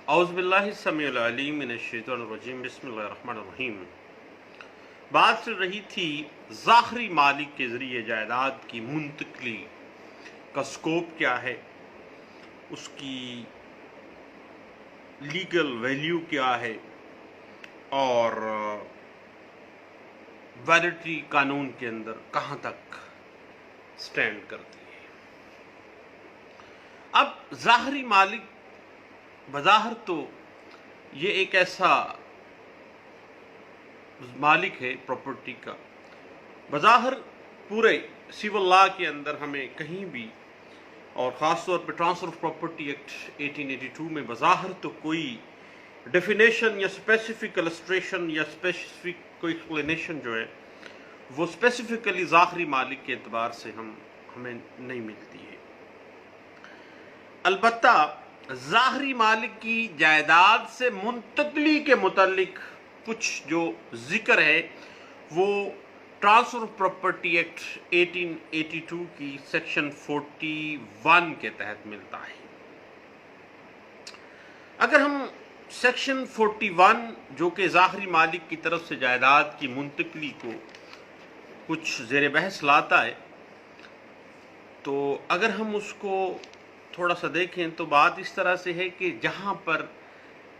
اعوذ باللہ السمیع العلیم من الشیطان الرجیم بسم اللہ الرحمن الرحیم۔ بات چل رہی تھی ظاہری مالک کے ذریعے جائیداد کی منتقلی کا سکوپ کیا ہے، اس کی لیگل ویلیو کیا ہے اور ویلڈٹی قانون کے اندر کہاں تک سٹینڈ کرتی ہے۔ اب ظاہری مالک بظاہر تو یہ ایک ایسا مالک ہے پراپرٹی کا، بظاہر پورے سول لا کے اندر ہمیں کہیں بھی، اور خاص طور پہ ٹرانسفر آف پراپرٹی ایکٹ 1882 میں بظاہر تو کوئی ڈیفینیشن یا اسپیسیفک السٹریشن یا اسپیسیفک کوئی ایکسپلینیشن جو ہے وہ اسپیسیفکلی ظاہری مالک کے اعتبار سے ہمیں نہیں ملتی ہے۔ البتہ ظاہری مالک کی جائیداد سے منتقلی کے متعلق کچھ جو ذکر ہے وہ ٹرانسفر آف پراپرٹی ایکٹ 1882 کی سیکشن 41 کے تحت ملتا ہے۔ اگر ہم سیکشن 41 جو کہ ظاہری مالک کی طرف سے جائیداد کی منتقلی کو کچھ زیر بحث لاتا ہے، تو اگر ہم اس کو تھوڑا سا دیکھیں تو بات اس طرح سے ہے کہ جہاں پر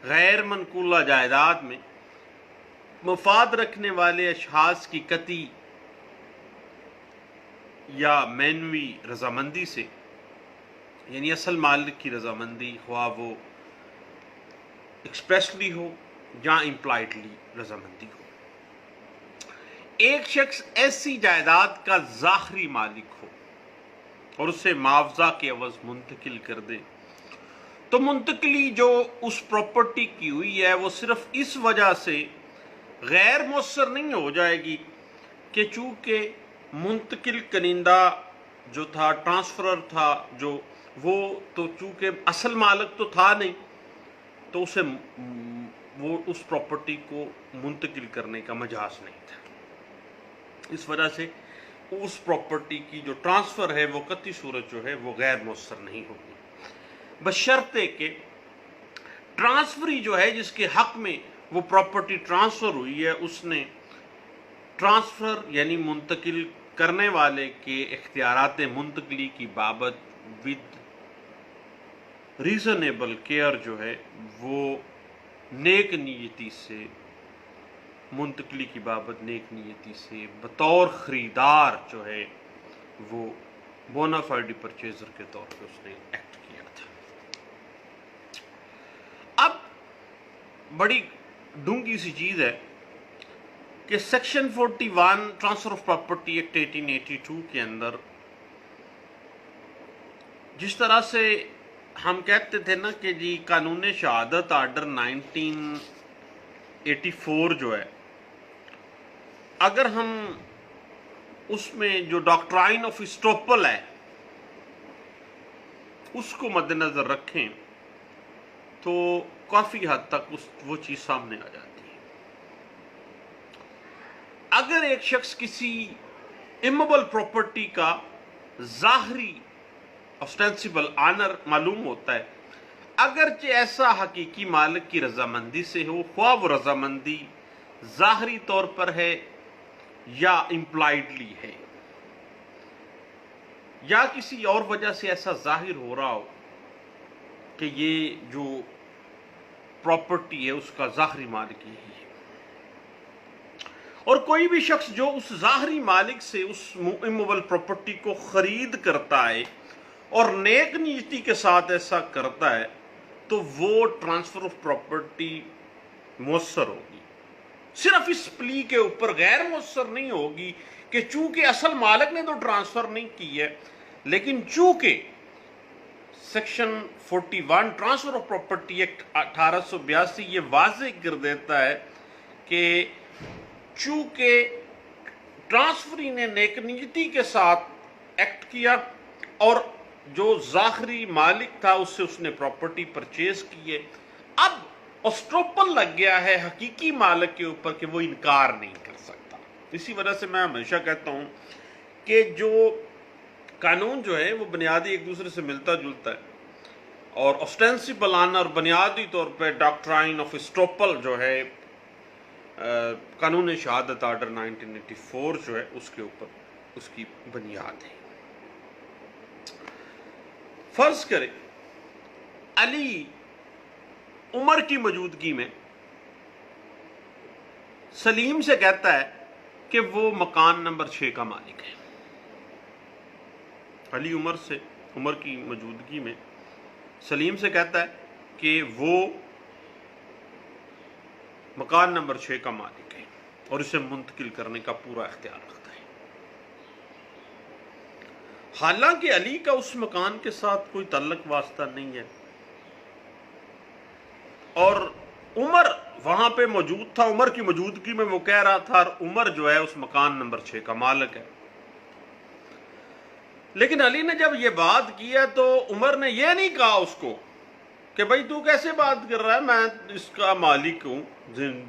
غیر منقولہ جائیداد میں مفاد رکھنے والے اشخاص کی قطعی یا مینوی رضامندی سے، یعنی اصل مالک کی رضامندی، خواہ وہ ایکسپریسلی ہو یا امپلائڈلی رضامندی ہو، ایک شخص ایسی جائیداد کا ظاہری مالک ہو اور اسے معاوضہ کے عوض منتقل کر دے، تو منتقلی جو اس پراپرٹی کی ہوئی ہے وہ صرف اس وجہ سے غیر مؤثر نہیں ہو جائے گی کہ چونکہ منتقل کنندہ جو تھا، ٹرانسفرر تھا جو، وہ تو چونکہ اصل مالک تو تھا نہیں، تو اسے وہ اس پراپرٹی کو منتقل کرنے کا مجاز نہیں تھا۔ اس وجہ سے اس پراپرٹی کی جو ٹرانسفر ہے وہ قطعی صورت جو ہے وہ غیر مؤثر نہیں ہوگی، بشرطے کہ ٹرانسفری جو ہے جس کے حق میں وہ پراپرٹی ٹرانسفر ہوئی ہے، اس نے ٹرانسفر یعنی منتقل کرنے والے کے اختیارات منتقلی کی بابت ود ریزنیبل کیئر جو ہے وہ نیک نیتی سے، منتقلی کی بابت نیک نیتی سے بطور خریدار جو ہے وہ بونافائیڈ پرچیزر کے طور پہ اس نے ایکٹ کیا تھا۔ اب بڑی ڈونگی سی چیز ہے کہ section 41 transfer of property act 1882 کے اندر جس طرح سے ہم کہتے تھے نا کہ جی قانون شہادت آرڈر 1984 جو ہے، اگر ہم اس میں جو ڈاکٹرائن آف اسٹوپل ہے اس کو مد نظر رکھیں تو کافی حد تک وہ چیز سامنے آ جاتی ہے۔ اگر ایک شخص کسی اموبل پراپرٹی کا ظاہری آسٹینسیبل آنر معلوم ہوتا ہے، اگرچہ ایسا حقیقی مالک کی رضامندی سے ہو، خواہ وہ رضامندی ظاہری طور پر ہے یا امپلائڈلی ہے، یا کسی اور وجہ سے ایسا ظاہر ہو رہا ہو کہ یہ جو پراپرٹی ہے اس کا ظاہری مالک یہی ہے، اور کوئی بھی شخص جو اس ظاہری مالک سے اس اموبل پراپرٹی کو خرید کرتا ہے اور نیک نیتی کے ساتھ ایسا کرتا ہے تو وہ ٹرانسفر آف پراپرٹی مؤثر ہوگی۔ صرف اس پلی کے اوپر غیر مؤثر نہیں ہوگی کہ چونکہ اصل مالک نے تو ٹرانسفر نہیں کی ہے، لیکن چونکہ section 41 transfer of property act 1882 یہ واضح کر دیتا ہے کہ چونکہ ٹرانسفری نے نیک نیتی کے ساتھ ایکٹ کیا اور جو ظاہری مالک تھا اس سے اس نے پراپرٹی پرچیز کی ہے، اب اسٹروپل لگ گیا ہے حقیقی مالک کے اوپر کہ وہ انکار نہیں کر سکتا۔ اسی وجہ سے میں ہمیشہ کہتا ہوں کہ جو قانون جو ہے وہ بنیادی ایک دوسرے سے ملتا جلتا ہے، اور اسٹینسیبل آنر بنیادی طور پہ ڈاکٹرائن آف اسٹروپل جو ہے قانون شہادت آرڈر 1984 جو ہے اس کے اوپر اس کی بنیاد ہے۔ فرض کریں علی عمر کی موجودگی میں سلیم سے کہتا ہے کہ وہ مکان نمبر 6 کا مالک ہے۔ علی عمر کی موجودگی میں سلیم سے کہتا ہے کہ وہ مکان نمبر 6 کا مالک ہے اور اسے منتقل کرنے کا پورا اختیار رکھتا ہے، حالانکہ علی کا اس مکان کے ساتھ کوئی تعلق واسطہ نہیں ہے اور عمر وہاں پہ موجود تھا۔ عمر کی موجودگی میں وہ کہہ رہا تھا اور عمر جو ہے اس مکان نمبر 6 کا مالک ہے، لیکن علی نے جب یہ بات کی ہے تو عمر نے یہ نہیں کہا اس کو کہ بھائی تو کیسے بات کر رہا ہے، میں اس کا مالک ہوں،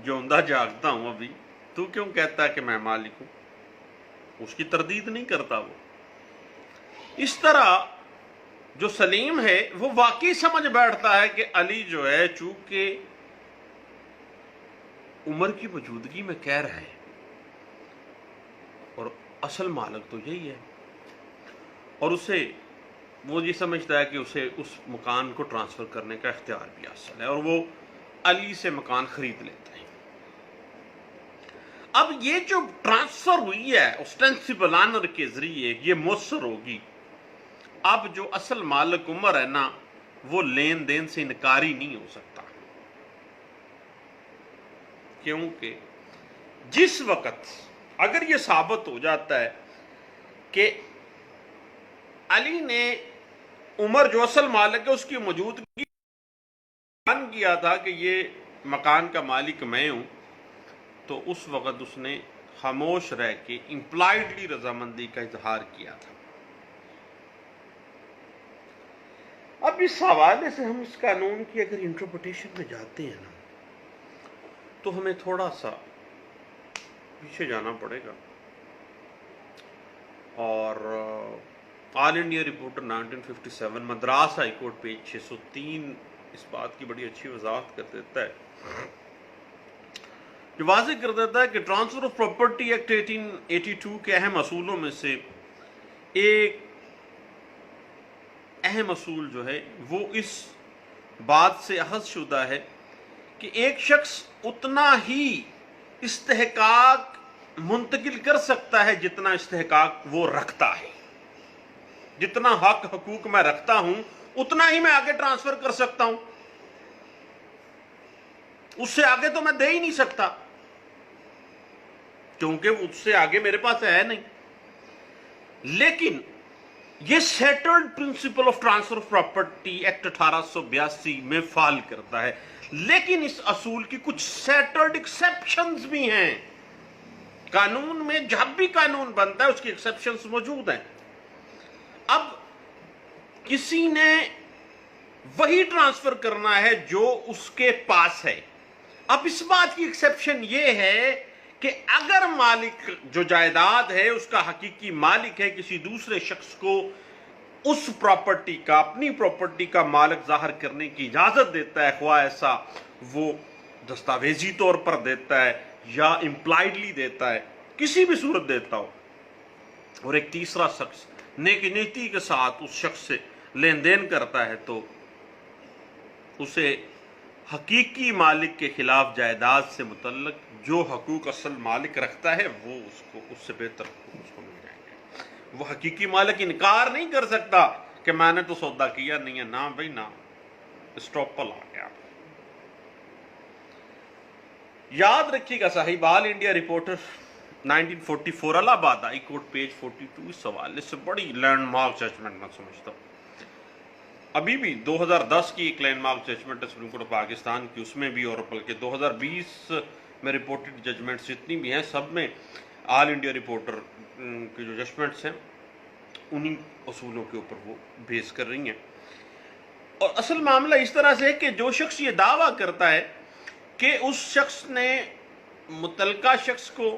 جوندہ جاگتا ہوں، ابھی تو کیوں کہتا ہے کہ میں مالک ہوں؟ اس کی تردید نہیں کرتا وہ۔ اس طرح جو سلیم ہے وہ واقعی سمجھ بیٹھتا ہے کہ علی جو ہے چونکہ عمر کی موجودگی میں کہہ رہا ہے اور اصل مالک تو یہی ہے، اور اسے وہ یہ سمجھتا ہے کہ اسے اس مکان کو ٹرانسفر کرنے کا اختیار بھی حاصل ہے، اور وہ علی سے مکان خرید لیتا ہے۔ اب یہ جو ٹرانسفر ہوئی ہے اسٹینسیبل آنر کے ذریعے یہ مؤثر ہوگی۔ اب جو اصل مالک عمر ہے نا وہ لین دین سے انکاری نہیں ہو سکتا، کیونکہ جس وقت اگر یہ ثابت ہو جاتا ہے کہ علی نے عمر جو اصل مالک ہے اس کی موجودگی بیان کیا تھا کہ یہ مکان کا مالک میں ہوں، تو اس وقت اس نے خاموش رہ کے امپلائڈلی رضامندی کا اظہار کیا تھا۔ اب اس حوالے سے ہم اس قانون کی اگر انٹرپریٹیشن میں جاتے ہیں نا تو ہمیں تھوڑا سا پیچھے جانا پڑے گا، اور all India reporter 1957 Madras high court page 603 اس بات کی بڑی اچھی وضاحت کر دیتا ہے، جو واضح کر دیتا ہے کہ ٹرانسفر آف پراپرٹی ایکٹ 1882 کے اہم اصولوں میں سے ایک اہم اصول جو ہے وہ اس بات سے اخذ شدہ ہے کہ ایک شخص اتنا ہی استحقاق منتقل کر سکتا ہے جتنا استحقاق وہ رکھتا ہے، جتنا حق حقوق میں رکھتا ہوں اتنا ہی میں آگے ٹرانسفر کر سکتا ہوں، اس سے آگے تو میں دے ہی نہیں سکتا کیونکہ اس سے آگے میرے پاس ہے نہیں۔ لیکن یہ settled principle of transfer of property act 1882 میں فال کرتا ہے، لیکن اس اصول کی کچھ سیٹلڈ ایکسیپشنز بھی ہیں۔ قانون میں جب بھی قانون بنتا ہے اس کی ایکسیپشنز موجود ہیں۔ اب کسی نے وہی ٹرانسفر کرنا ہے جو اس کے پاس ہے۔ اب اس بات کی ایکسیپشن یہ ہے کہ اگر مالک جو جائیداد ہے اس کا حقیقی مالک ہے کسی دوسرے شخص کو اس پراپرٹی کا، اپنی پراپرٹی کا مالک ظاہر کرنے کی اجازت دیتا ہے، خواہ ایسا وہ دستاویزی طور پر دیتا ہے یا امپلائڈلی دیتا ہے، کسی بھی صورت دیتا ہو، اور ایک تیسرا شخص نیک نیتی کے ساتھ اس شخص سے لین دین کرتا ہے، تو اسے حقیقی مالک کے خلاف جائیداد سے متعلق جو حقوق اصل مالک رکھتا ہے وہ اس سے بہتر حقوق اس کو مل جائیں گے۔ وہ حقیقی مالک انکار نہیں کر سکتا کہ میں نے تو سودا کیا نہیں ہے، نہ بھائی نہ، اسٹاپل آ گیا۔ یاد رکھیے گا صاحب، آل انڈیا رپورٹر 1944 الہ آباد ہائی کورٹ پیج 42 اس حوالے سے بڑی لینڈ مارک ججمنٹ میں سمجھتا ہوں۔ ابھی بھی 2010 کی ایک لینڈ مارک ججمنٹ ہے سپریم کورٹ آف پاکستان کی، اس میں بھی، اور بلکہ 2020 میں رپورٹڈ ججمنٹس جتنی بھی ہیں سب میں آل انڈیا رپورٹر کی جو ججمنٹس ہیں انہی اصولوں کے اوپر وہ بیس کر رہی ہیں۔ اور اصل معاملہ اس طرح سے ہے کہ جو شخص یہ دعویٰ کرتا ہے کہ اس شخص نے متعلقہ شخص کو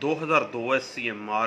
2002 SCMR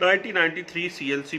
1993 CLC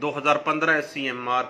2015 SCMR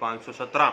517,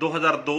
2002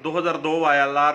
2002 ILR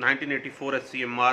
1984 SCMR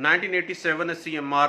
1987 SCMR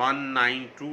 192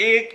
1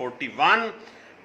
41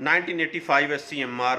1985 SCMR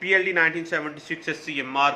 PLD 1976 SCMR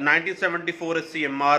1974 SCMR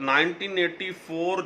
1984